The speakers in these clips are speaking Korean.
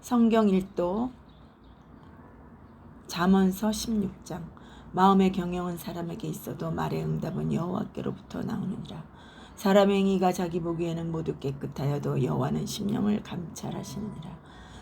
성경 1도 잠언서 16장. 마음의 경영은 사람에게 있어도 말의 응답은 여호와께로부터 나오느니라. 사람의 행위가 자기 보기에는 모두 깨끗하여도 여호와는 심령을 감찰하시느니라.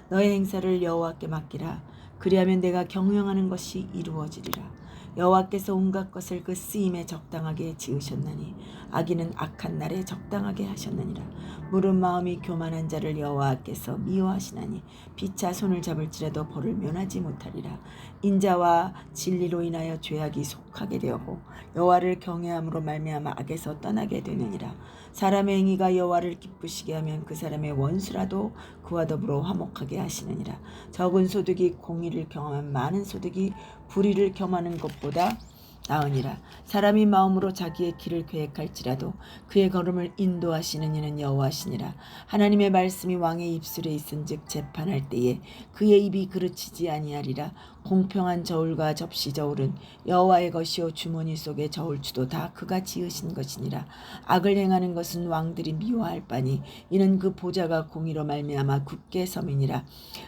너의 행사를 여호와께 맡기라. 그리하면 내가 경영하는 것이 이루어지리라. 여호와께서 온갖 것을 그 쓰임에 적당하게 지으셨나니 악인은 악한 날에 적당하게 하셨느니라. 무릇 마음이 교만한 자를 여호와께서 미워하시나니 피차 손을 잡을지라도 벌을 면하지 못하리라. 인자와 진리로 인하여 죄악이 속하게 되었고 여호와를 경외함으로 말미암아 악에서 떠나게 되느니라. 사람의 행위가 여호와를 기쁘시게 하면 그 사람의 원수라도 그와 더불어 화목하게 하시느니라. 적은 소득이 공의를 경험한 많은 소득이 불의를 겸하는 것보다 나으니라. 사람이 마음으로 자기의 길을 계획할지라도 그의 걸음을 인도하시는 이는 여호와시니라. 하나님의 말씀이 왕의 입술에 있은즉 재판할 때에 그의 입이 그르치지 아니하리라. 공평한 저울과 접시 저울은 여호와의 것이요 주머니 속의 저울추도 다 그가 지으신 것이니라. 악을 행하는 것은 왕들이 미워할 바니 이는 그 보좌가 공의로 말미암아 굳게 섬이니라.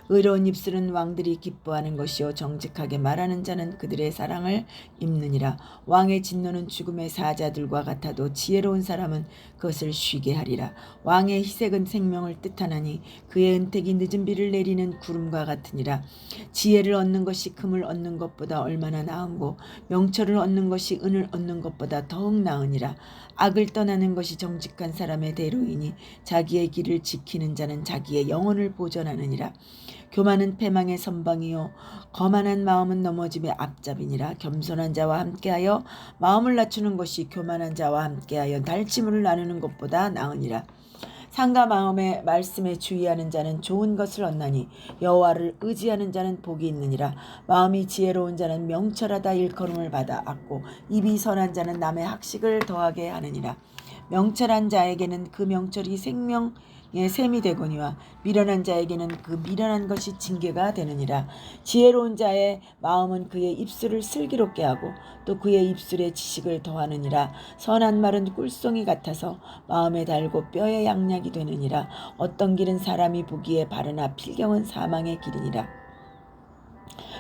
의로운 입술은 왕들이 기뻐하는 것이요 정직하게 말하는 자는 그들의 사랑을 입느니라. 왕의 진노는 죽음의 사자들과 같아도 지혜로운 사람은 그것을 쉬게 하리라. 왕의 희색은 생명을 뜻하나니 그의 은택이 늦은 비를 내리는 구름과 같으니라. 지혜를 얻는 것이 금을 얻는 것보다 얼마나 나은고 명철을 얻는 것이 은을 얻는 것보다 더욱 나으니라. 악을 떠나는 것이 정직한 사람의 대로이니 자기의 길을 지키는 자는 자기의 영혼을 보전하느니라. 교만은 패망의 선방이요 거만한 마음은 넘어짐의 앞잡이니라. 겸손한 자와 함께하여 마음을 낮추는 것이 교만한 자와 함께하여 달치물을 나누는 것보다 나으니라. 상가 마음의 말씀에 주의하는 자는 좋은 것을 얻나니 여호와를 의지하는 자는 복이 있느니라. 마음이 지혜로운 자는 명철하다 일컬음을 받아 얻고 입이 선한 자는 남의 학식을 더하게 하느니라. 명철한 자에게는 그 명철이 생명의 샘이 되거니와 미련한 자에게는 그 미련한 것이 징계가 되느니라. 지혜로운 자의 마음은 그의 입술을 슬기롭게 하고 또 그의 입술에 지식을 더하느니라. 선한 말은 꿀송이 같아서 마음에 달고 뼈에 양약이 되느니라. 어떤 길은 사람이 보기에 바르나 필경은 사망의 길이니라.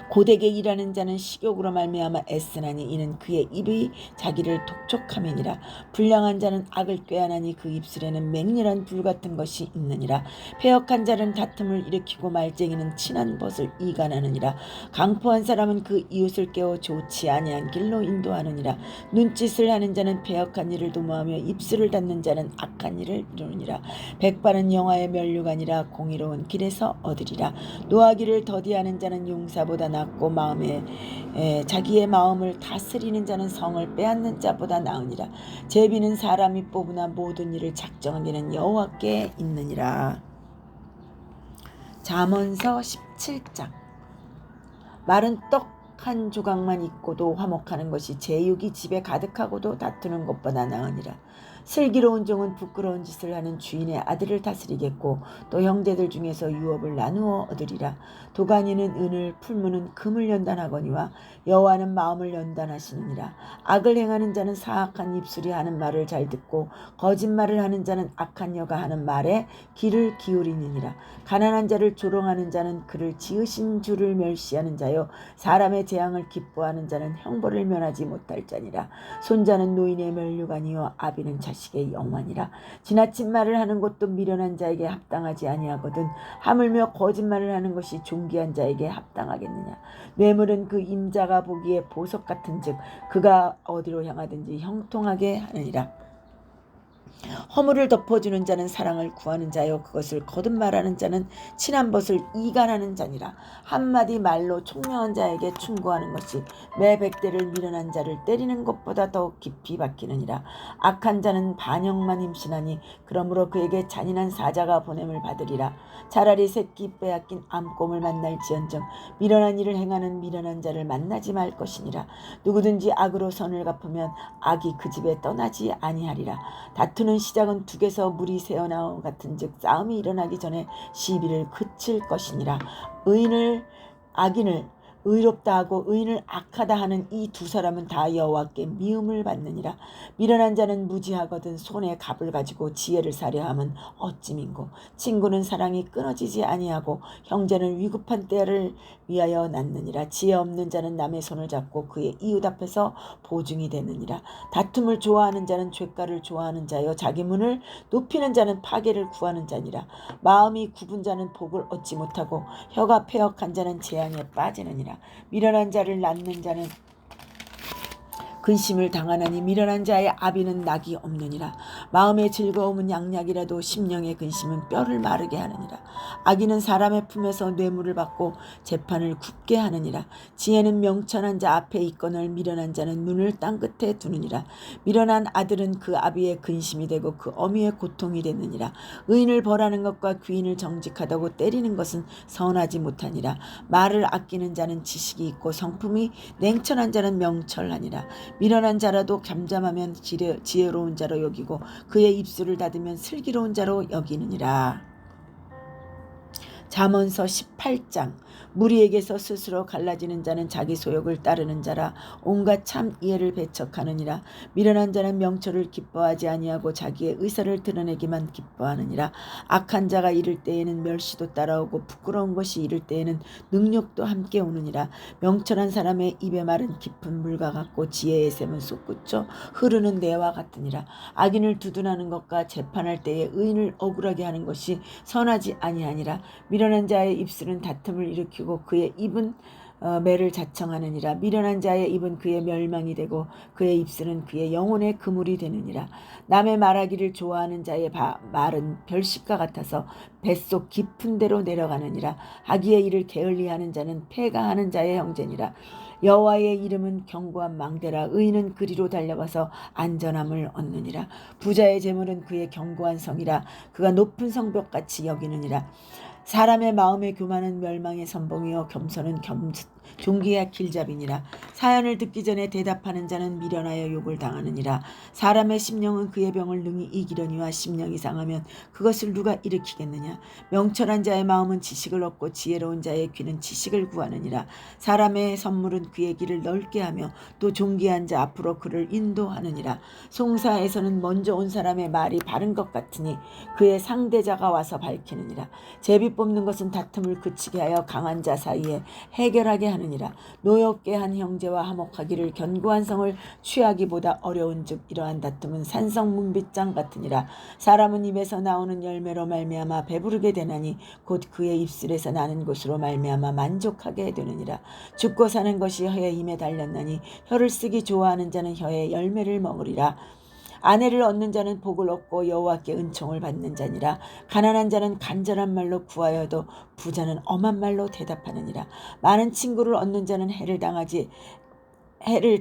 고되게 일하는 자는 식욕으로 말미암아 애쓰나니 이는 그의 입이 자기를 독촉함이니라. 불량한 자는 악을 꾀하나니 그 입술에는 맹렬한 불 같은 것이 있느니라. 패역한 자는 다툼을 일으키고 말쟁이는 친한 벗을 이간하느니라. 강포한 사람은 그 이웃을 깨워 좋지 아니한 길로 인도하느니라. 눈짓을 하는 자는 패역한 일을 도모하며 입술을 닫는 자는 악한 일을 이루느니라. 백발은 영화의 면류관이라 공의로운 길에서 얻으리라. 노하기를 더디하는 자는 용사보다 낫고 마음에 자기의 마음을 다스리는 자는 성을 빼앗는 자보다 나으니라. 제비는 사람이 뽑으나 모든 일을 작정하기는 여호와께 있느니라. 잠언서 17장. 말은 떡 한 조각만 있고도 화목하는 것이 제육이 집에 가득하고도 다투는 것보다 나으니라. 슬기로운 종은 부끄러운 짓을 하는 주인의 아들을 다스리겠고 또 형제들 중에서 유업을 나누어 얻으리라. 도가니는 은을 풀무는 금을 연단하거니와 여호와는 마음을 연단하시느니라. 악을 행하는 자는 사악한 입술이 하는 말을 잘 듣고 거짓말을 하는 자는 악한 여가 하는 말에 귀를 기울이느니라. 가난한 자를 조롱하는 자는 그를 지으신 주를 멸시하는 자요 사람의 재앙을 기뻐하는 자는 형벌을 면하지 못할 자니라. 손자는 노인의 면류관이요 아비는 자식의 영환이라. 지나친 말을 하는 것도 미련한 자에게 합당하지 아니하거든 하물며 거짓말을 하는 것이 존귀한 자에게 합당하겠느냐. 뇌물은 그 임자가 보기에 보석 같은즉 그가 어디로 향하든지 형통하게 하느니라. 허물을 덮어주는 자는 사랑을 구하는 자요 그것을 거듭 말하는 자는 친한 벗을 이간하는 자니라. 한마디 말로 총명한 자에게 충고하는 것이 매 100대를 미련한 자를 때리는 것보다 더욱 깊이 박히느니라. 악한 자는 반역만 임신하니 그러므로 그에게 잔인한 사자가 보냄을 받으리라. 차라리 새끼 빼앗긴 암곰을 만날지언정 미련한 일을 행하는 미련한 자를 만나지 말 것이니라. 누구든지 악으로 선을 갚으면 악이 그 집에 떠나지 아니하리라. 다투는 시작은 둑에서 물이 새어나온 같은즉 싸움이 일어나기 전에 시비를 그칠 것이니라. 악인을 의롭다 하고 의인을 악하다 하는 이 두 사람은 다 여호와께 미움을 받느니라. 미련한 자는 무지하거든 손에 갑을 가지고 지혜를 사려 함은 어찌 민고. 친구는 사랑이 끊어지지 아니하고 형제는 위급한 때를 위하여 낳느니라. 지혜 없는 자는 남의 손을 잡고 그의 이웃 앞에서 보증이 되느니라. 다툼을 좋아하는 자는 죗가를 좋아하는 자요 자기 문을 높이는 자는 파괴를 구하는 자니라. 마음이 굽은 자는 복을 얻지 못하고 혀가 패역한 자는 재앙에 빠지느니라. 미련한 자를 낳는 자는 근심을 당하나니 미련한 자의 아비는 낙이 없느니라. 마음의 즐거움은 양약이라도 심령의 근심은 뼈를 마르게 하느니라. 악인은 사람의 품에서 뇌물을 받고 재판을 굽게 하느니라. 지혜는 명철한 자 앞에 있거늘 미련한 자는 눈을 땅 끝에 두느니라. 미련한 아들은 그 아비의 근심이 되고 그 어미의 고통이 되느니라. 의인을 벌하는 것과 귀인을 정직하다고 때리는 것은 선하지 못하니라. 말을 아끼는 자는 지식이 있고 성품이 냉철한 자는 명철하니라. 미련한 자라도 잠잠하면 지혜로운 자로 여기고 그의 입술을 닫으면 슬기로운 자로 여기느니라. 잠언서 18장. 무리에게서 스스로 갈라지는 자는 자기 소욕을 따르는 자라. 온갖 참 이해를 배척하느니라. 미련한 자는 명철을 기뻐하지 아니하고 자기의 의사를 드러내기만 기뻐하느니라. 악한 자가 이를 때에는 멸시도 따라오고 부끄러운 것이 이를 때에는 능욕도 함께 오느니라. 명철한 사람의 입의 말은 깊은 물과 같고 지혜의 샘은 솟구쳐 흐르는 내와 같으니라. 악인을 두둔하는 것과 재판할 때에 의인을 억울하게 하는 것이 선하지 아니하니라. 미련한 자의 입술은 다툼을 일으키고 그의 입은 매를 자청하느니라. 미련한 자의 입은 그의 멸망이 되고 그의 입술은 그의 영혼의 그물이 되느니라. 남의 말하기를 좋아하는 자의 말은 별식과 같아서 뱃속 깊은 데로 내려가느니라. 악의의 일을 게을리하는 자는 패가하는 자의 형제니라. 여호와의 이름은 견고한 망대라. 의인은 그리로 달려가서 안전함을 얻느니라. 부자의 재물은 그의 견고한 성이라. 그가 높은 성벽같이 여기느니라. 사람의 마음의 교만은 멸망의 선봉이요 겸손은 종기의 길잡이니라. 사연을 듣기 전에 대답하는 자는 미련하여 욕을 당하느니라. 사람의 심령은 그의 병을 능히 이기려니와 심령이 상하면 그것을 누가 일으키겠느냐. 명철한 자의 마음은 지식을 얻고 지혜로운 자의 귀는 지식을 구하느니라. 사람의 선물은 그의 길을 넓게 하며 또 존귀한 자 앞으로 그를 인도하느니라. 송사에서는 먼저 온 사람의 말이 바른 것 같으니 그의 상대자가 와서 밝히느니라. 제비 뽑는 것은 다툼을 그치게 하여 강한 자 사이에 해결하게 하느니라. 노엽게 한 형제와 화목하기를 견고한 성을 취하기보다 어려운즉 이러한 다툼은 산성 문빗장 같으니라. 사람은 입에서 나오는 열매로 말미암아 배부르게 되나니 곧 그의 입술에서 나는 것으로 말미암아 만족하게 되느니라. 죽고 사는 것이 혀의 힘에 달렸나니 혀를 쓰기 좋아하는 자는 혀의 열매를 먹으리라. 아내를 얻는 자는 복을 얻고 여호와께 은총을 받는 자니라. 가난한 자는 간절한 말로 구하여도 부자는 엄한 말로 대답하느니라. 많은 친구를 얻는 자는 해를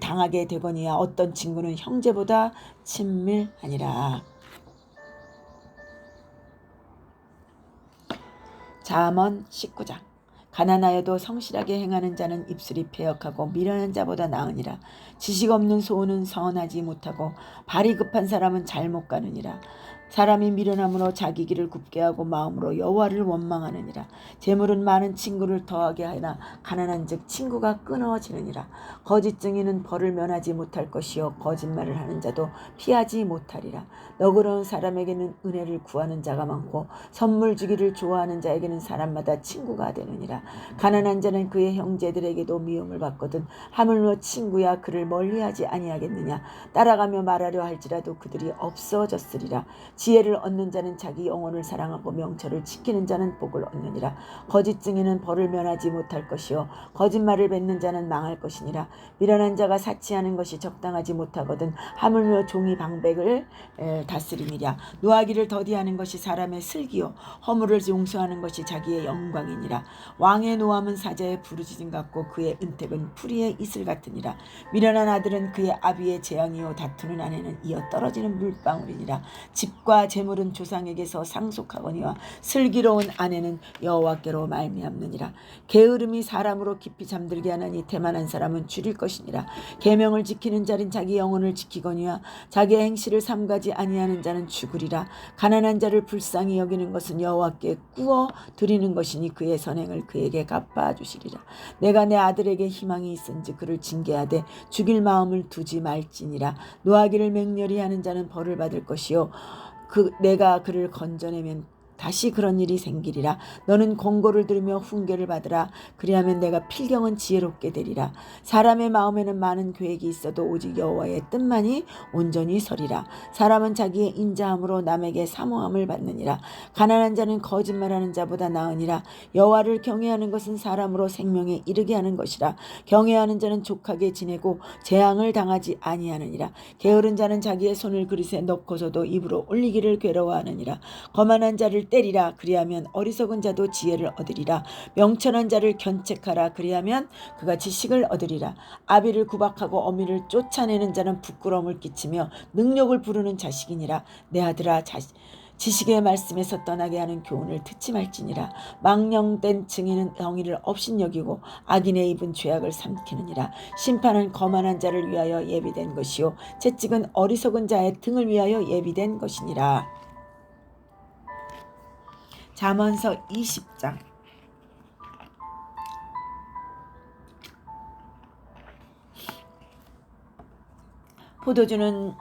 당하게 되거니와 어떤 친구는 형제보다 친밀하니라. 잠언 19장. 가난하여도 성실하게 행하는 자는 입술이 패역하고 미련한 자보다 나으니라. 지식 없는 소원은 선하지 못하고 발이 급한 사람은 잘못 가느니라. 사람이 미련함으로 자기 길을 굽게 하고 마음으로 여호와를 원망하느니라. 재물은 많은 친구를 더하게 하나 가난한 즉 친구가 끊어지느니라. 거짓 증인은 벌을 면하지 못할 것이요 거짓말을 하는 자도 피하지 못하리라. 너그러운 사람에게는 은혜를 구하는 자가 많고 선물 주기를 좋아하는 자에게는 사람마다 친구가 되느니라. 가난한 자는 그의 형제들에게도 미움을 받거든 하물며 친구야 그를 멀리하지 아니하겠느냐. 따라가며 말하려 할지라도 그들이 없어졌으리라. 지혜를 얻는 자는 자기 영혼을 사랑하고 명철을 지키는 자는 복을 얻느니라. 거짓 증인은 벌을 면하지 못할 것이요 거짓말을 뱉는 자는 망할 것이니라. 미련한 자가 사치하는 것이 적당하지 못하거든 하물며 종이 방백을 다스리니라. 노하기를 더디하는 것이 사람의 슬기요 허물을 용서하는 것이 자기의 영광이니라. 왕의 노함은 사자의 부르짖음 같고 그의 은택은 풀이의 이슬 같으니라. 미련한 아들은 그의 아비의 재앙이요 다투는 아내는 이어 떨어지는 물방울이니라. 집과 집과 재물은 조상에게서 상속하거니와 슬기로운 아내는 여호와께로 말미암느니라. 게으름이 사람으로 깊이 잠들게 하나니 태만한 사람은 줄일 것이니라. 계명을 지키는 자는 자기 영혼을 지키거니와 자기의 행실을 삼가지 아니하는 자는 죽으리라. 가난한 자를 불쌍히 여기는 것은 여호와께 꾸어 드리는 것이니 그의 선행을 그에게 갚아 주시리라. 내가 내 아들에게 희망이 있은지 그를 징계하되 죽일 마음을 두지 말지니라. 노하기를 맹렬히 하는 자는 벌을 받을 것이요 내가 그를 건져내면 다시 그런 일이 생기리라. 너는 권고를 들으며 훈계를 받으라. 그리하면 내가 필경은 지혜롭게 되리라. 사람의 마음에는 많은 계획이 있어도 오직 여호와의 뜻만이 온전히 서리라. 사람은 자기의 인자함으로 남에게 사모함을 받느니라. 가난한 자는 거짓말하는 자보다 나으니라. 여호와를 경외하는 것은 사람으로 생명에 이르게 하는 것이라. 경외하는 자는 족하게 지내고 재앙을 당하지 아니하느니라. 게으른 자는 자기의 손을 그릇에 넣고서도 입으로 올리기를 괴로워하느니라. 거만한 자를 때리라. 그리하면 어리석은 자도 지혜를 얻으리라. 명철한 자를 견책하라. 그리하면 그가 지식을 얻으리라. 아비를 구박하고 어미를 쫓아내는 자는 부끄러움을 끼치며 능력을 부르는 자식이니라. 내 아들아, 지식의 말씀에서 떠나게 하는 교훈을 듣지 말지니라. 망령된 증인은 정의를 업신여기고 악인의 입은 죄악을 삼키느니라. 심판은 거만한 자를 위하여 예비된 것이요 채찍은 어리석은 자의 등을 위하여 예비된 것이니라. 잠언서 20장. 포도주는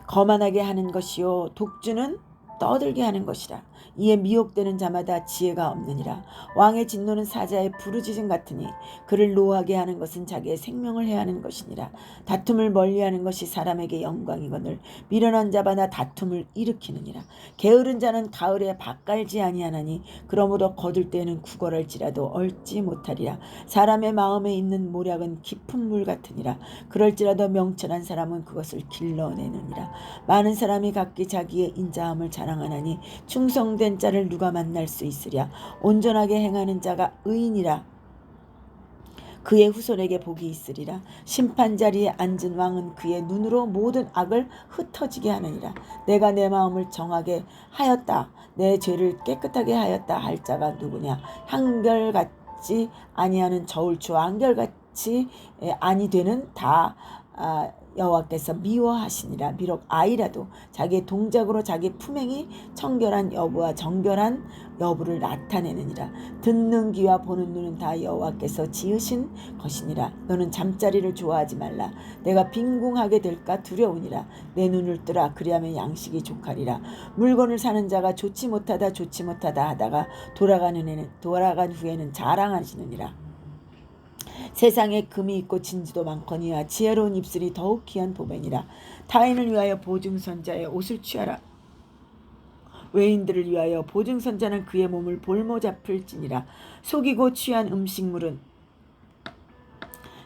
거만하게 하는 것이요 독주는 떠들게 하는 것이라. 이에 미혹되는 자마다 지혜가 없느니라. 왕의 진노는 사자의 부르짖음 같으니 그를 노하게 하는 것은 자기의 생명을 해하는 것이니라. 다툼을 멀리하는 것이 사람에게 영광이거늘 미련한 자마다 다툼을 일으키느니라. 게으른 자는 가을에 밭 갈지 아니하나니 그러므로 거둘 때에는 구걸할지라도 얻지 못하리라. 사람의 마음에 있는 모략은 깊은 물 같으니라. 그럴지라도 명철한 사람은 그것을 길러내느니라. 많은 사람이 각기 자기의 인자함을 자랑하나니 충성된 자를 누가 만날 수 있으랴. 온전하게 행하는 자가 의인이라. 그의 후손에게 복이 있으리라. 심판 자리에 앉은 왕은 그의 눈으로 모든 악을 흩어지게 하느니라. 내가 내 마음을 정하게 하였다, 내 죄를 깨끗하게 하였다 할 자가 누구냐. 한결같이 아니하는 저울추와 한결같이 아니 되는 다 여호와께서 미워하시니라. 비록 아이라도 자기의 동작으로 자기 품행이 청결한 여부와 정결한 여부를 나타내느니라. 듣는 귀와 보는 눈은 다 여호와께서 지으신 것이니라. 너는 잠자리를 좋아하지 말라. 내가 빈궁하게 될까 두려우니라. 내 눈을 뜨라. 그리하면 양식이 족하리라. 물건을 사는 자가 좋지 못하다 하다가 돌아간 후에는 자랑하시느니라. 세상에 금이 있고 진주도 많거니와 지혜로운 입술이 더욱 귀한 도벤이라. 타인을 위하여 보증선자의 옷을 취하라. 외인들을 위하여 보증선자는 그의 몸을 볼모 잡을지니라. 속이고 취한 음식물은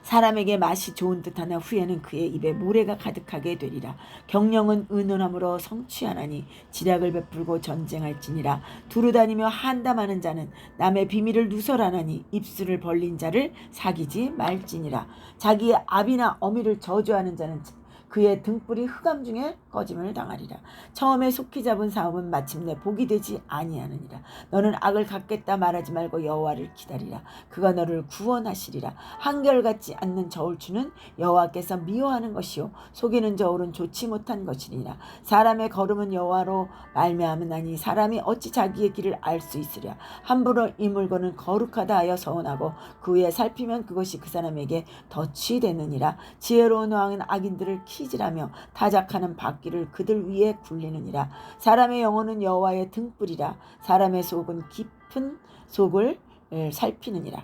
사람에게 맛이 좋은 듯하나 후에는 그의 입에 모래가 가득하게 되리라. 경영은 의논함으로 성취하나니 지략을 베풀고 전쟁할지니라. 두루다니며 한담하는 자는 남의 비밀을 누설하나니 입술을 벌린 자를 사귀지 말지니라. 자기의 아비나 어미를 저주하는 자는 그의 등불이 흑암 중에 꺼짐을 당하리라. 처음에 속히 잡은 사업은 마침내 복이 되지 아니하느니라. 너는 악을 갚겠다 말하지 말고 여호와를 기다리라. 그가 너를 구원하시리라. 한결같지 않는 저울추는 여호와께서 미워하는 것이요 속이는 저울은 좋지 못한 것이니라. 사람의 걸음은 여호와로 말미암으나니 사람이 어찌 자기의 길을 알 수 있으랴. 함부로 이 물건은 거룩하다 하여 서운하고 그 후에 살피면 그것이 그 사람에게 덫이 되느니라. 지혜로운 왕은 악인들을 키질하며 타작하는 바퀴를 그들 위에 굴리느니라. 사람의 영혼은 여호와의 등불이라. 사람의 속은 깊은 속을 살피느니라.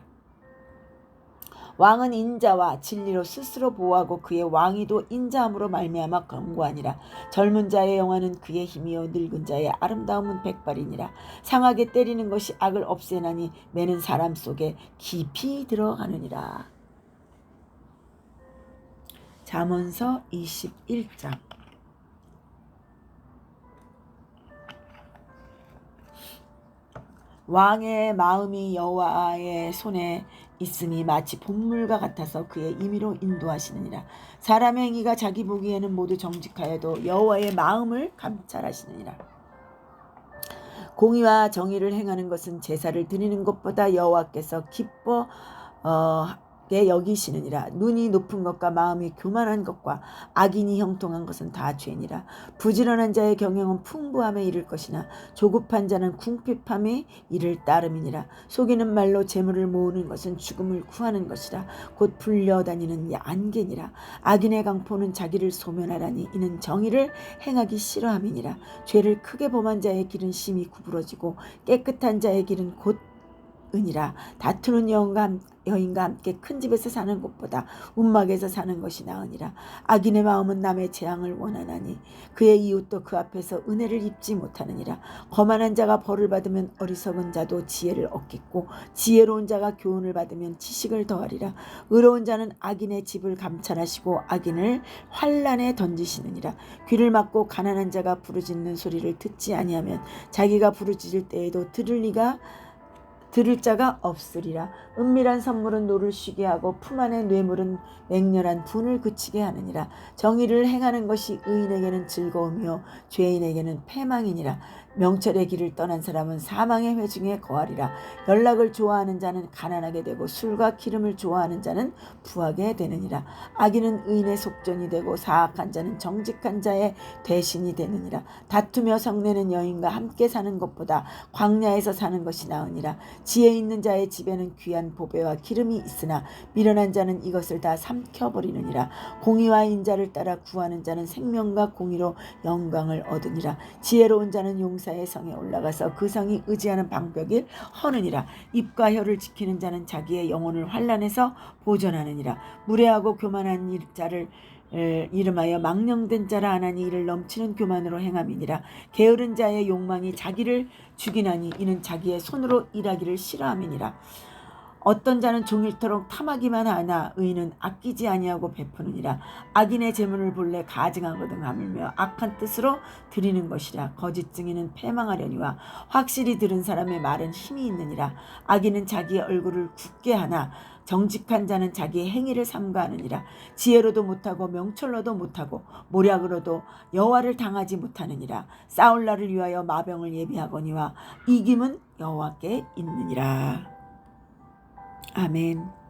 왕은 인자와 진리로 스스로 보호하고 그의 왕위도 인자함으로 말미암아 견고하니라. 젊은 자의 영화는 그의 힘이요 늙은 자의 아름다움은 백발이니라. 상하게 때리는 것이 악을 없애나니 매는 사람 속에 깊이 들어가느니라. 잠언서 21장. 왕의 마음이 여호와의 손에 있음이 마치 본물과 같아서 그의 임의로 인도하시느니라. 사람의 행위가 자기 보기에는 모두 정직하여도 여호와의 마음을 감찰하시느니라. 공의와 정의를 행하는 것은 제사를 드리는 것보다 여호와께서 기뻐 여기시느니라. 눈이 높은 것과 마음이 교만한 것과 악인이 형통한 것은 다 죄니라. 부지런한 자의 경영은 풍부함에 이를 것이나 조급한 자는 궁핍함에 이를 따름이니라. 속이는 말로 재물을 모으는 것은 죽음을 구하는 것이라. 곧 불려다니는 안개니라. 악인의 강포는 자기를 소멸하라니 이는 정의를 행하기 싫어함이니라. 죄를 크게 범한 자의 길은 심히 구부러지고 깨끗한 자의 길은 곧 은이라. 다투는 여인과 함께 큰 집에서 사는 것보다 움막에서 사는 것이 나으니라. 악인의 마음은 남의 재앙을 원하나니 그의 이웃도 그 앞에서 은혜를 입지 못하느니라. 거만한 자가 벌을 받으면 어리석은 자도 지혜를 얻겠고 지혜로운 자가 교훈을 받으면 지식을 더하리라. 의로운 자는 악인의 집을 감찰하시고 악인을 환난에 던지시느니라. 귀를 막고 가난한 자가 부르짖는 소리를 듣지 아니하면 자기가 부르짖을 때에도 들을 자가 없으리라. 은밀한 선물은 노를 쉬게 하고 품 안의 뇌물은 맹렬한 분을 그치게 하느니라. 정의를 행하는 것이 의인에게는 즐거움이요 죄인에게는 패망이니라. 명철의 길을 떠난 사람은 사망의 회중에 거하리라. 연락을 좋아하는 자는 가난하게 되고 술과 기름을 좋아하는 자는 부하게 되느니라. 악인은 의인의 속전이 되고 사악한 자는 정직한 자의 대신이 되느니라. 다투며 성내는 여인과 함께 사는 것보다 광야에서 사는 것이 나으니라. 지혜 있는 자의 집에는 귀한 보배와 기름이 있으나 미련한 자는 이것을 다 삼켜버리느니라. 공의와 인자를 따라 구하는 자는 생명과 공의로 영광을 얻으니라. 지혜로운 자는 용사의 성에 올라가서 그 성이 의지하는 방벽을 허느니라. 입과 혀를 지키는 자는 자기의 영혼을 환난에서 보존하느니라. 무례하고 교만한 자를 이름하여 망령된 자라 하나니 이를 넘치는 교만으로 행함이니라. 게으른 자의 욕망이 자기를 죽이나니 이는 자기의 손으로 일하기를 싫어함이니라. 어떤 자는 종일토록 탐하기만 하나 의인은 아끼지 아니하고 베푸느니라. 악인의 재물을 본래 가증하거든 하물며 악한 뜻으로 드리는 것이라. 거짓 증인은 패망하려니와 확실히 들은 사람의 말은 힘이 있느니라. 악인은 자기의 얼굴을 굳게 하나 정직한 자는 자기의 행위를 삼가하느니라. 지혜로도 못하고 명철로도 못하고 모략으로도 여호와를 당하지 못하느니라. 싸울 날을 위하여 마병을 예비하거니와 이김은 여호와께 있느니라. 아멘.